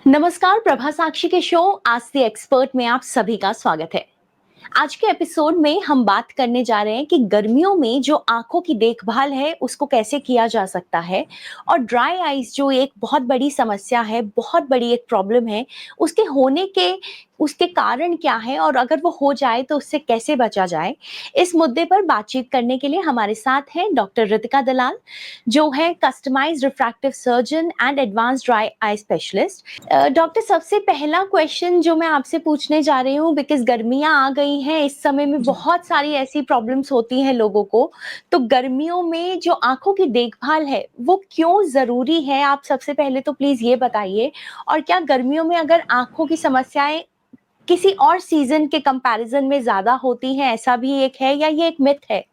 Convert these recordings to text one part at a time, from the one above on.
नमस्कार, प्रभा साक्षी के शो आज द एक्सपर्ट में आप सभी का स्वागत है। आज के एपिसोड में हम बात करने जा रहे हैं कि गर्मियों में जो आंखों की देखभाल है उसको कैसे किया जा सकता है और ड्राई आइज जो एक बहुत बड़ी समस्या है, बहुत बड़ी एक प्रॉब्लम है, उसके कारण क्या है और अगर वो हो जाए तो उससे कैसे बचा जाए। इस मुद्दे पर बातचीत करने के लिए हमारे साथ हैं डॉक्टर रितिका दलाल, जो है customised refractive surgeon and advanced dry eye specialist. Doctor, सबसे पहला क्वेश्चन जो मैं आपसे पूछने जा रही हूँ, बिकॉज गर्मियाँ आ गई हैं, इस समय में जी। बहुत सारी ऐसी प्रॉब्लम्स होती हैं लोगों को, तो गर्मियों में जो आँखों की देखभाल है, वो क्यों ज़रूरी है? आप सबसे पहले तो प्लीज़ ये बताइए। और क्या गर्मियों में अगर आँखों की समस्याएँ किसी और सीज़न के कंपैरिज़न में ज़्यादा होती हैं, ऐसा भी एक है या ये एक मिथ है?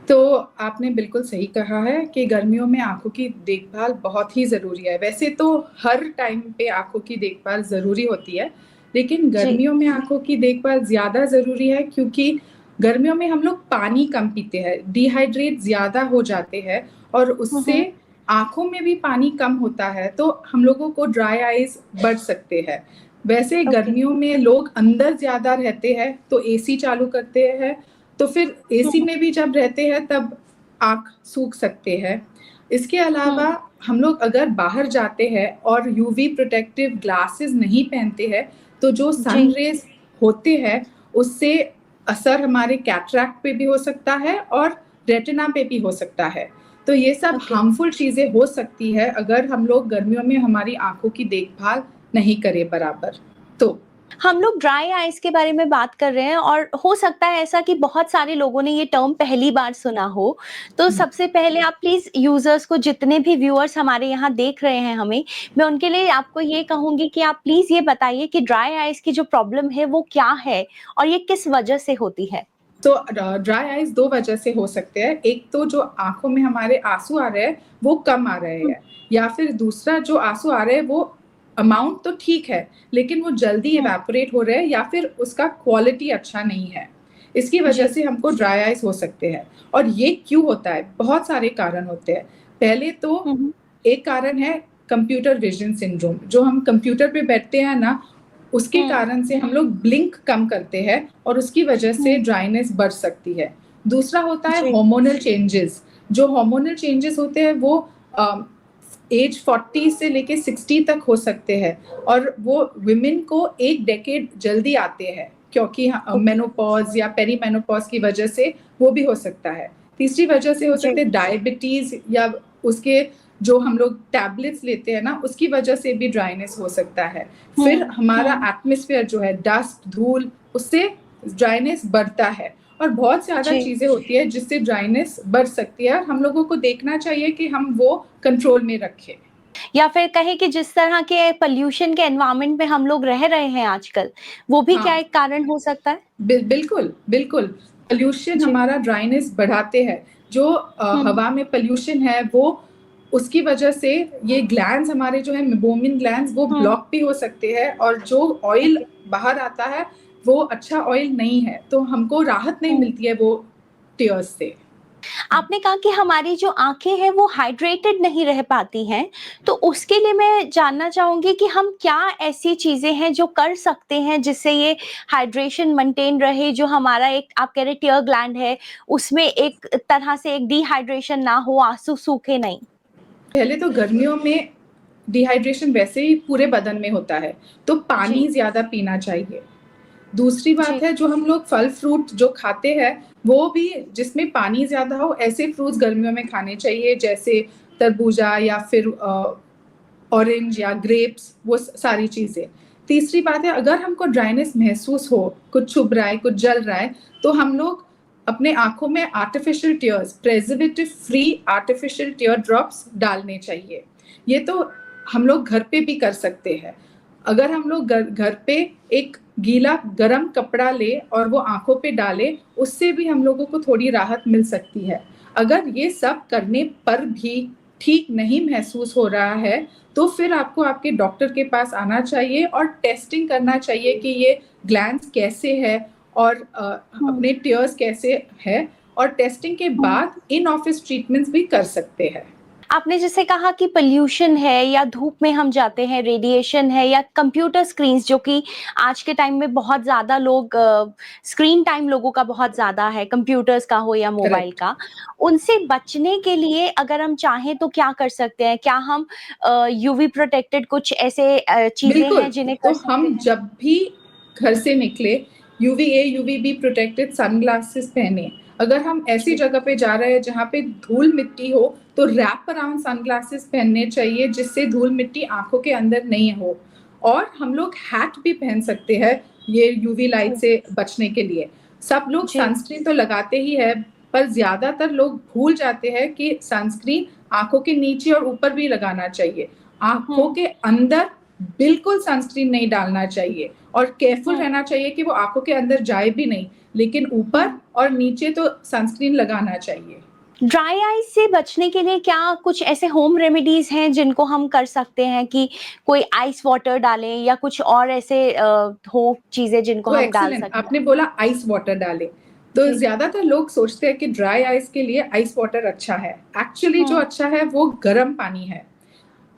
तो आपने बिल्कुल सही कहा है कि गर्मियों में आँखों की देखभाल बहुत ही ज़रूरी है। वैसे तो हर टाइम पे आँखों की देखभाल ज़रूरी होती है, लेकिन जी। गर्मियों में आँखों की देखभाल ज़्यादा ज़रूरी है क्योंकि गर्मियों में हम लोग पानी कम पीते हैं, डिहाइड्रेट ज़्यादा हो जाते हैं और हुँ, उससे हुँ। आँखों में भी पानी कम होता है, तो हम लोगों को ड्राई आइज़ बढ़ सकते हैं। वैसे ओके। गर्मियों में लोग अंदर ज़्यादा रहते हैं, तो एसी चालू करते हैं, तो फिर हुँ, एसी हुँ। में भी जब रहते हैं तब आँख सूख सकते हैं। इसके अलावा हुँ। हम लोग अगर बाहर जाते हैं और यूवी प्रोटेक्टिव ग्लासेस नहीं पहनते हैं, तो जो सन जी। रेज़ होते हैं, उससे असर हमारे कैटरैक्ट पे भी हो सकता है और रेटिना पे भी हो सकता है। तो ये सब ओके। हार्मफुल चीज़ें हो सकती है अगर हम लोग गर्मियों में हमारी आँखों की देखभाल नहीं करें बराबर, तो। हम लोग ड्राई आइज़ के बारे में बात कर रहे हैं और हो सकता है ऐसा कि बहुत सारे लोगों ने ये टर्म पहली बार सुना हो। तो हुँ। सबसे पहले आप प्लीज़ यूज़र्स को, जितने भी व्यूअर्स हमारे यहाँ देख रहे हैं हमें, मैं उनके लिए आपको ये कहूँगी कि आप प्लीज़ ये बताइए कि ड्राई आइज़ की जो प्रॉब्लम है वो क्या है और ये किस वजह से होती है? तो ड्राई आइज़ 2 वजह से हो सकते हैं। एक तो जो आँखों में हमारे आँसू आ रहे हैं, वो कम आ रहे हुँ, हैं या फिर दूसरा जो आँसू आ रहे हैं वो अमाउंट तो ठीक है, लेकिन वो जल्दी हुँ। इवैपोरेट हो रहे हैं या फिर उसका क्वालिटी अच्छा नहीं है। इसकी वजह जी। से हमको ड्राई आइज़ हो सकते हैं और ये क्यों होता है? बहुत सारे कारण होते हैं। पहले तो हुँ, हुँ। एक कारण है कंप्यूटर विज़न सिंड्रोम, जो हम कंप्यूटर पे बैठते हैं ना, उसके हुँ, कारण से हम लोग ब्लिंक कम करते हैं और उसकी वजह से हुँ। ड्राइनेस बढ़ सकती है। दूसरा होता है जी। हार्मोनल चेंजेस, जो हार्मोनल चेंजेस होते हैं वो एज 40 से लेके 60 तक हो सकते हैं और वो विमेन को 1 डेकेड जल्दी आते हैं क्योंकि ओके। मेनोपॉज़ या पेरीमेनोपॉज़ की वजह से वो भी हो सकता है। तीसरी वजह से हो जी। सकते हैं डायबिटीज़ या उसके जो हम लोग टैबलेट्स लेते हैं ना, उसकी वजह से भी ड्राइनेस हो सकता है। फिर हुँ, हमारा हुँ। एटमॉस्फेयर जो है, डस्ट, धूल, उससे ड्राइनेस बढ़ता है और बहुत ज़्यादा जी। चीज़ें होती हैं जिससे ड्राइनेस बढ़ सकती है और हम लोगों को देखना चाहिए कि हम वो कंट्रोल में रखें। या फिर कहें कि जिस तरह के पॉल्यूशन के एनवायरनमेंट में हम लोग रह रहे हैं आजकल, वो भी क्या हाँ, एक कारण हो सकता है? बिल्कुल, बिल्कुल। पॉल्यूशन जी। हमारा ड्राइनेस बढ़ाते हैं। जो हुँ, हवा में पॉल्यूशन है वो उसकी वजह से ये ग्लैंड्स हमारे जो है मेबोमिन ग्लैंड्स वो हुँ, ब्लॉक भी हो सकते हैं और जो ऑयल ओके। बाहर आता है वो अच्छा ऑयल नहीं है, तो हमको राहत नहीं हुँ। मिलती है वो टियर्स से। आपने कहा कि हमारी जो आँखें हैं वो हाइड्रेटेड नहीं रह पाती हैं, तो उसके लिए मैं जानना चाहूँगी कि हम क्या ऐसी चीज़ें हैं जो कर सकते हैं जिससे ये हाइड्रेशन मेंटेन रहे, जो हमारा एक आप कह रहे टियर ग्लैंड है, उसमें एक तरह से एक डिहाइड्रेशन ना हो, आँसू सूखे नहीं? पहले तो गर्मियों में डिहाइड्रेशन वैसे ही पूरे बदन में होता है, तो पानी जी, ज़्यादा पीना चाहिए। दूसरी बात जी। है जो हम लोग फल फ्रूट जो खाते हैं, वो भी जिसमें पानी ज़्यादा हो ऐसे फ्रूट्स गर्मियों में खाने चाहिए जैसे तरबूजा या फिर ऑरेंज या ग्रेप्स वो सारी चीज़ें। तीसरी बात है अगर हमको ड्राइनेस महसूस हो, कुछ चुभ रहा है, कुछ जल रहा है, तो हम लोग अपने आँखों में artificial tears, preservative free artificial tear drops डालने चाहिए। ये तो हम लोग घर पे भी कर सकते हैं। अगर हम लोग घर पे एक गीला गरम कपड़ा लें और वो आँखों पे डालें, उससे भी हम लोगों को थोड़ी राहत मिल सकती है। अगर ये सब करने पर भी ठीक नहीं महसूस हो रहा है, तो फिर आपको आपके डॉक्टर के पास आना चाहिए और टेस्टिंग करना चाहिए कि ये ग्लैंड्स कैसे है और हुँ, अपने टियर्स कैसे है और टेस्टिंग के हुँ। बाद इन ऑफिस ट्रीटमेंट्स भी कर सकते हैं। आपने जैसे कहा कि पोल्यूशन है या धूप में हम जाते हैं, रेडिएशन है या कंप्यूटर स्क्रीन्स, जो कि आज के टाइम में बहुत ज़्यादा लोग स्क्रीन टाइम लोगों का बहुत ज़्यादा है, कंप्यूटर्स का हो या मोबाइल करेक्ट। का। उनसे बचने के लिए अगर हम चाहें तो क्या कर सकते हैं? क्या हम यूवी प्रोटेक्टेड कुछ ऐसे चीज़ें बिल्कुल, हैं जिन्हें तो कर सकते हम हैं? जब भी घर से निकले यूवीए, यूवीबी प्रोटेक्टेड सनग्लासेस पहने। अगर हम ऐसी जी, जगह पे जा रहे हैं जहाँ पे धूल-मिट्टी हो, तो रैप अराउंड सनग्लासेस पहनने चाहिए जिससे धूल-मिट्टी आँखों के अंदर नहीं हो। और हम लोग हैट भी पहन सकते हैं ये यूवी लाइट जी, से बचने के लिए। सब लोग जी। सनस्क्रीन तो लगाते ही है, पर ज़्यादातर लोग भूल जाते हैं कि सनस्क्रीन आँखों के नीचे और ऊपर भी लगाना चाहिए। आँखों हुँ, के अंदर बिल्कुल सनस्क्रीन नहीं डालना चाहिए और केयरफुल हुँ, रहना चाहिए कि वो आँखों के अंदर जाए भी नहीं, लेकिन ऊपर हुँ। और नीचे तो सनस्क्रीन लगाना चाहिए। ड्राई आइज़ से बचने के लिए क्या कुछ ऐसे होम रेमेडीज़ हैं जिनको हम कर सकते हैं कि कोई आइस वाटर डालें या कुछ और ऐसे हो चीज़ें जिनको तो हम डाल एक्सीलेंट, सकते आपने हैं? बोला आइस वाटर डालें, तो जी, ज़्यादातर लोग सोचते हैं कि ड्राई आइस के लिए आइस वाटर अच्छा है। एक्चुअली जो हुँ, अच्छा है वो गर्म पानी है।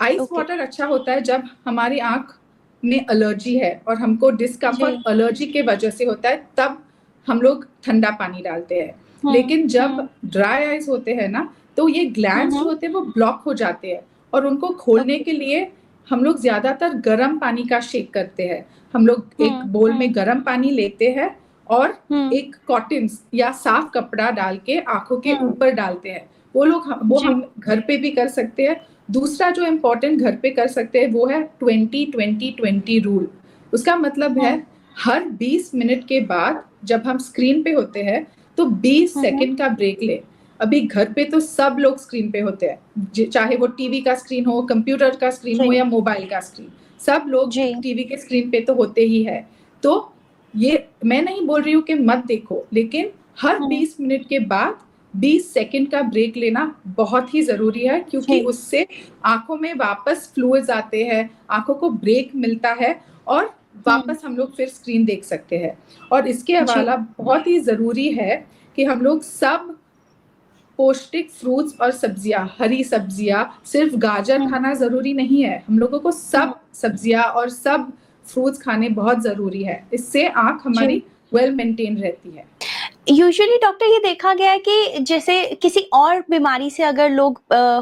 आइस ओके, वाटर अच्छा होता है जब हमारी आँख में एलर्जी है और हमको जी, डिस्कम्फर्ट एलर्जी के वजह से होता है, तब हम लोग ठंडा पानी डालते हैं। हुँ, लेकिन जब हुँ, ड्राई आइस होते हैं ना, तो ये हुँ, ग्लैंड्स जो हुँ, होते हैं वो ब्लॉक हो जाते हैं और उनको खोलने ओके, के लिए हम लोग ज़्यादातर गर्म पानी का शेक करते हैं। हम लोग एक हुँ, बोल में हुँ, गर्म पानी लेते हैं और हुँ, एक कॉटन्स या साफ कपड़ा डाल के आँखों के हुँ, ऊपर डालते हैं। वो जी, हम घर पे भी कर सकते हैं। दूसरा जो इम्पोर्टेंट घर पे कर सकते हैं वो है 20-20-20 रूल। उसका मतलब है हुँ, हर 20 मिनट के बाद जब हम स्क्रीन पे होते हैं तो 20 हुँ, हुँ, सेकंड का ब्रेक लें। अभी घर पे तो सब लोग स्क्रीन पे होते हैं, चाहे वो टीवी का स्क्रीन हो, कंप्यूटर का स्क्रीन हो जी, या मोबाइल का स्क्रीन। सब लोग जी, टीवी के स्क्रीन पे तो होते ही है। तो ये मैं नहीं बोल रही हूँ कि मत देखो, लेकिन हर हुँ, 20 मिनट के बाद 20 सेकंड का ब्रेक लेना बहुत ही ज़रूरी है, क्योंकि जी, उससे आँखों में वापस फ्लूइड्स आते हैं, आँखों को ब्रेक मिलता है और हुँ, वापस हम लोग फिर स्क्रीन देख सकते हैं। और इसके जी, अलावा बहुत ही ज़रूरी है कि हम लोग सब पौष्टिक फ्रूट्स और सब्जियाँ, हरी सब्जियाँ, सिर्फ़ गाजर हुँ, खाना ज़रूरी नहीं है। हम लोगों को हुँ, सब सब्जियाँ और सब फ्रूट्स खाने बहुत ज़रूरी है। इससे आँख जी। हमारी वेल मेंटेन रहती है। यूजुअली डॉक्टर ये देखा गया है कि जैसे किसी और बीमारी से अगर लोग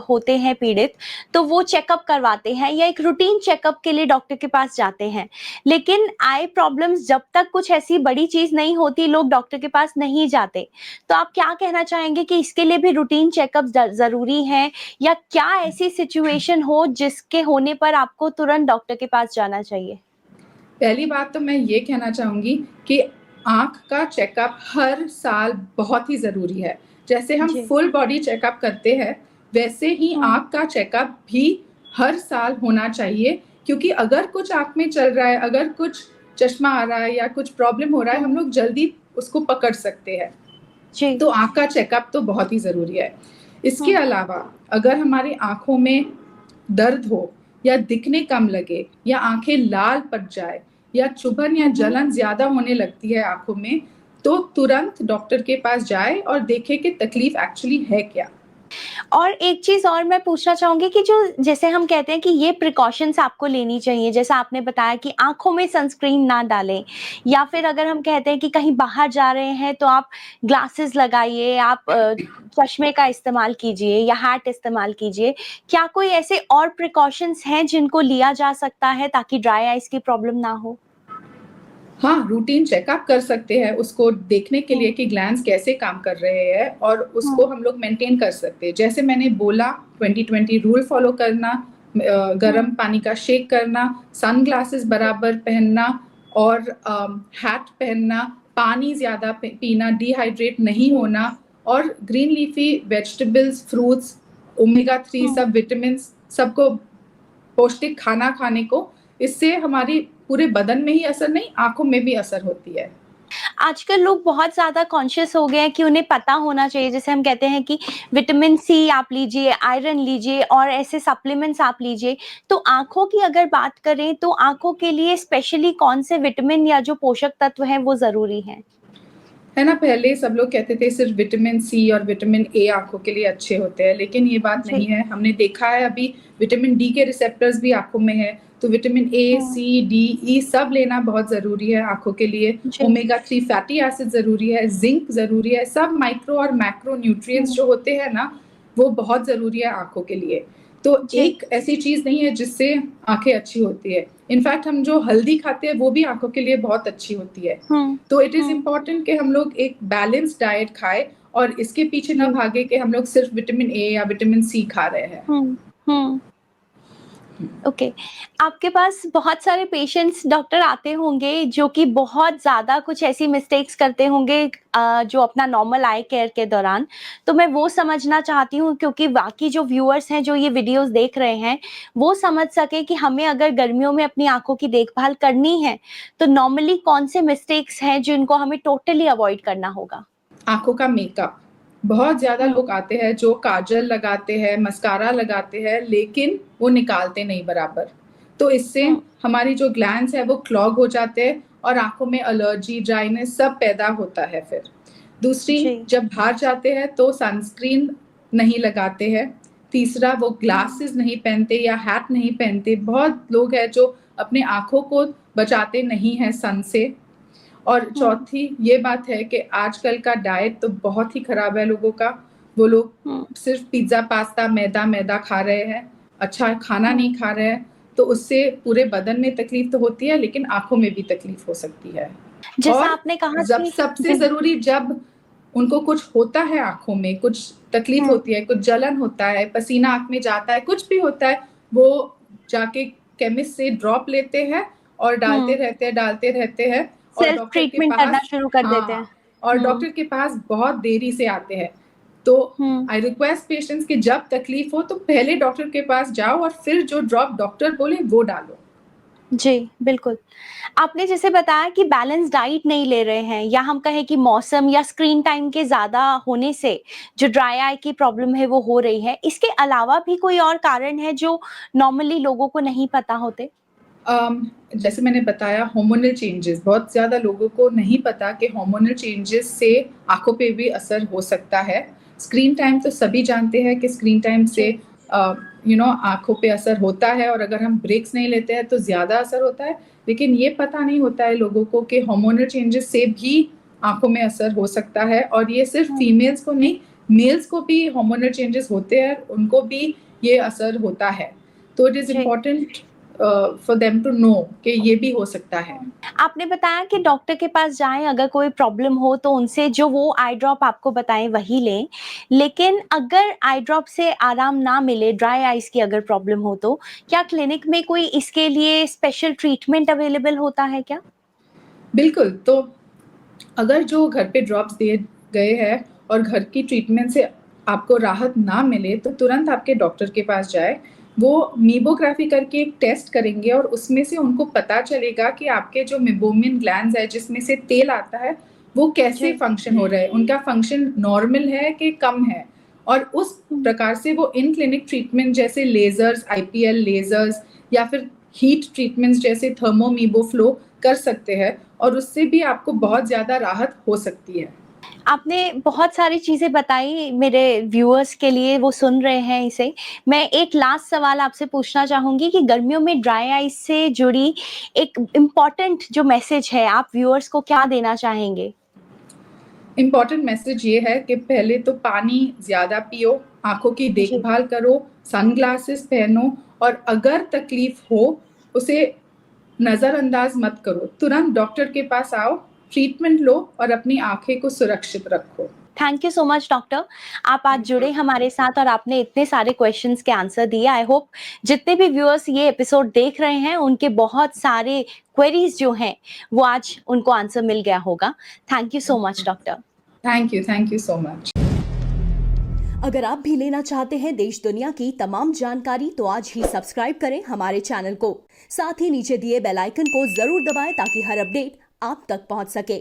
होते हैं पीड़ित, तो वो चेकअप करवाते हैं या एक रूटीन चेकअप के लिए डॉक्टर के पास जाते हैं। लेकिन आई प्रॉब्लम्स जब तक कुछ ऐसी बड़ी चीज़ नहीं होती, लोग डॉक्टर के पास नहीं जाते। तो आप क्या कहना चाहेंगे कि इसके लिए भी रूटीन चेकअप ज़रूरी हैं, या क्या ऐसी सिचुएशन हो जिसके होने पर आपको तुरंत डॉक्टर के पास जाना चाहिए? पहली बात तो मैं ये कहना चाहूँगी कि आँख का चेकअप हर साल बहुत ही ज़रूरी है। जैसे हम जी। फुल बॉडी चेकअप करते हैं, वैसे ही हुँ, आँख का चेकअप भी हर साल होना चाहिए, क्योंकि अगर कुछ आँख में चल रहा है, अगर कुछ चश्मा आ रहा है या कुछ प्रॉब्लम हो रहा है, हम हुँ, लोग जल्दी उसको पकड़ सकते हैं। जी। तो आँख का चेकअप तो बहुत ही ज़रूरी है। इसके हुँ, अलावा अगर हमारी आँखों में दर्द हो या दिखने कम लगे या आँखें लाल पड़ जाए या चुभन या हुँ, हुँ। जलन ज़्यादा होने लगती है आँखों में, तो तुरंत डॉक्टर के पास जाएँ और देखें कि तकलीफ़ एक्चुअली है क्या? और एक चीज़ और मैं पूछना चाहूँगी कि जो जैसे हम कहते हैं कि ये प्रिकॉशंस आपको लेनी चाहिए, जैसा आपने बताया कि आँखों में सनस्क्रीन ना डालें, या फिर अगर हम कहते हैं कि कहीं बाहर जा रहे हैं तो आप ग्लासेस लगाइए, आप चश्मे का इस्तेमाल कीजिए या हैट इस्तेमाल कीजिए। क्या कोई ऐसे और प्रिकॉशंस हैं जिनको लिया जा सकता है ताकि ड्राई आइज़ की प्रॉब्लम ना हो? हाँ, रूटीन चेकअप कर सकते हैं, उसको देखने के लिए हुँ, कि ग्लैंड्स कैसे काम कर रहे हैं और उसको हुँ, हम लोग मेंटेन कर सकते हैं। जैसे मैंने बोला 20-20 रूल फ़ॉलो करना, हुँ, गर्म पानी का शेक करना, सनग्लासेस बराबर पहनना और हैट पहनना, पानी ज़्यादा पीना, डिहाइड्रेट नहीं जी, होना और green leafy vegetables, fruits, omega 3 हुँ। सब विटामिन्स सबको पौष्टिक खाना खाने को, इससे हमारी पूरे बदन में ही असर नहीं, आँखों में भी असर होती है। आजकल लोग बहुत ज़्यादा कॉन्शियस हो गए हैं कि उन्हें पता होना चाहिए, जैसे हम कहते हैं कि विटामिन सी आप लीजिए, आयरन लीजिए और ऐसे सप्लीमेंट्स आप लीजिए। तो आँखों की अगर बात करें तो आँखों के लिए स्पेशली कौन से विटामिन या जो पोषक तत्व हैं वो ज़रूरी हैं? है ना, पहले सब लोग कहते थे सिर्फ विटामिन सी और विटामिन ए आंखों के लिए अच्छे होते हैं, लेकिन ये बात जी। नहीं है। हमने देखा है अभी विटामिन डी के रिसेप्टर्स भी आंखों में है, तो विटामिन ए, सी, डी, ई सब लेना बहुत ज़रूरी है आंखों के लिए। जी। ओमेगा 3 फैटी एसिड ज़रूरी है, जिंक ज़रूरी है, सब माइक्रो और मैक्रो न्यूट्रिएंट्स जो होते हैं ना, वो बहुत ज़रूरी है आंखों के लिए। तो जी। एक ऐसी चीज़ नहीं है जिससे आंखें अच्छी होती है। इनफैक्ट हम जो हल्दी खाते हैं वो भी आंखों के लिए बहुत अच्छी होती है। तो इट इज़ इम्पोर्टेंट कि हम लोग एक बैलेंस्ड डाइट खाएँ और इसके पीछे ना जी। भागे कि हम लोग सिर्फ विटामिन ए या विटामिन सी खा रहे हैं। हुँ। ओके। आपके पास बहुत सारे पेशेंट्स डॉक्टर आते होंगे जो कि बहुत ज़्यादा कुछ ऐसी मिस्टेक्स करते होंगे जो अपना नॉर्मल आई केयर के दौरान। तो मैं वो समझना चाहती हूँ क्योंकि बाकी जो व्यूअर्स हैं जो ये वीडियोज़ देख रहे हैं, वो समझ सकें कि हमें अगर गर्मियों में अपनी आँखों की देखभाल करनी है, तो नॉर्मली कौन से मिस्टेक्स हैं जिनको हमें टोटली अवॉइड करना होगा? आँखों का मेकअप, बहुत ज़्यादा हुँ। लोग आते हैं जो काजल लगाते हैं, मस्कारा लगाते हैं, लेकिन वो निकालते नहीं बराबर। तो इससे हुँ। हमारी जो ग्लैंड्स हैं वो क्लॉग हो जाते हैं और आँखों में एलर्जी, ड्राइनेस सब पैदा होता है फिर। दूसरी, जी। जब बाहर जाते हैं तो सनस्क्रीन नहीं लगाते हैं। तीसरा, वो ग्लासेस नहीं पहनते या हैट नहीं पहनते। बहुत लोग हैं जो अपनी आँखों को बचाते नहीं हैं सन से। और चौथी ये बात है कि आजकल का डाइट तो बहुत ही खराब है लोगों का। वो लोग सिर्फ पिज़्ज़ा, पास्ता, मैदा खा रहे हैं, अच्छा खाना नहीं खा रहे हैं, तो उससे पूरे बदन में तकलीफ तो होती है, लेकिन आँखों में भी तकलीफ हो सकती है। जैसा और आपने कहा जब कि सबसे ज़रूरी जब उनको कुछ होता है आँखों में, कुछ तकलीफ होती है, कुछ जलन होता है, पसीना आँख में जाता है, कुछ भी होता है, वो जाके केमिस्ट से ड्रॉप लेते हैं और डालते रहते हैं और सेल्फ डॉक्टर के ट्रीटमेंट करना पास शुरू कर देते हैं। हाँ, और हुँ। डॉक्टर के पास बहुत देरी से आते हैं। तो हुँ। आई रिक्वेस्ट पेशेंट्स कि जब तकलीफ हो तो पहले डॉक्टर के पास जाओ और फिर जो ड्रॉप डॉक्टर बोले वो डालो। जी, बिल्कुल। आपने जैसे बताया कि बैलेंस डाइट नहीं ले रहे हैं या हम कहें कि मौसम या स्क्रीन टाइम के ज़्यादा होने से जो ड्राई आई की प्रॉब्लम है वो हो रही है। इसके अलावा भी कोई और कारण है जो नॉर्मली लोगों को नहीं पता होते? जैसे मैंने बताया हार्मोनल चेंजेस, बहुत ज़्यादा लोगों को नहीं पता कि हार्मोनल चेंजेस से आँखों पे भी असर हो सकता है। स्क्रीन टाइम तो सभी जानते हैं कि स्क्रीन टाइम से जी। आँखों पे असर होता है और अगर हम ब्रेक्स नहीं लेते हैं तो ज़्यादा असर होता है। लेकिन ये पता नहीं होता है लोगों को कि हार्मोनल चेंजेस से भी आँखों में असर हो सकता है और ये सिर्फ फीमेल्स को नहीं, मेल्स को भी हार्मोनल चेंजेस होते हैं, उनको भी ये असर होता है। तो इट इज़ जी। Important for them to know कि ये भी हो सकता है। आपने बताया कि डॉक्टर के पास जाएँ अगर कोई प्रॉब्लम हो तो उनसे जो वो आई ड्रॉप आपको बताएँ वही लें। लेकिन अगर आई ड्रॉप से आराम ना मिले, ड्राई आइज़ की अगर प्रॉब्लम हो तो, क्या क्लिनिक में कोई इसके लिए स्पेशल ट्रीटमेंट अवेलेबल होता है क्या? बिल्कुल, तो अगर जो घर पे ड्रॉप्स दिए गए हैं और घर की ट्रीटमेंट से आपको राहत ना मिले, तो तुरंत आपके डॉक्टर के पास जाएँ। वो मीबोग्राफी करके एक टेस्ट करेंगे और उसमें से उनको पता चलेगा कि आपके जो मेबोमियन ग्लैंड्स हैं, जिसमें से तेल आता है, वो कैसे जी। फंक्शन हो रहा है, उनका फंक्शन नॉर्मल है कि कम है। और उस प्रकार से वो इन क्लिनिक ट्रीटमेंट जैसे लेज़र्स, आईपीएल लेज़र्स या फिर हीट ट्रीटमेंट्स जैसे थर्मोमीबोफ्लो कर सकते हैं और उससे भी आपको बहुत ज़्यादा राहत हो सकती है। आपने बहुत सारी चीज़ें बताई मेरे व्यूअर्स के लिए, वो सुन रहे हैं इसे। मैं एक लास्ट सवाल आपसे पूछना चाहूँगी कि गर्मियों में ड्राई आइज़ से जुड़ी एक इम्पोर्टेंट जो मैसेज है, आप व्यूअर्स को क्या देना चाहेंगे? इम्पोर्टेंट मैसेज ये है कि पहले तो पानी ज़्यादा पियो, आँखों की जी। देखभाल करो, सनग्लासेस पहनो और अगर तकलीफ हो, उसे नज़रअंदाज मत करो। तुरंत डॉक्टर के पास आओ, ट्रीटमेंट लो और अपनी आँखें को सुरक्षित रखो। Thank you so much doctor. आप आज जुड़े हमारे साथ और आपने इतने सारे क्वेश्चंस के आंसर दिए। आई होप जितने भी व्यूअर्स ये एपिसोड देख रहे हैं, उनके बहुत सारे क्वेरीज़ जो हैं, वो आज उनको आंसर मिल गया होगा। Thank you so much doctor. Thank you so much. अगर आप भी लेना चाहते हैं देश दुनिया की तमाम जानकारी तो आज ही सब्सक्राइब करें हमारे चैनल को। साथ ही नीचे दिए बेल आइकन को जरूर दबाएं ताकि हर अपडेट आप तक पहुंच सके।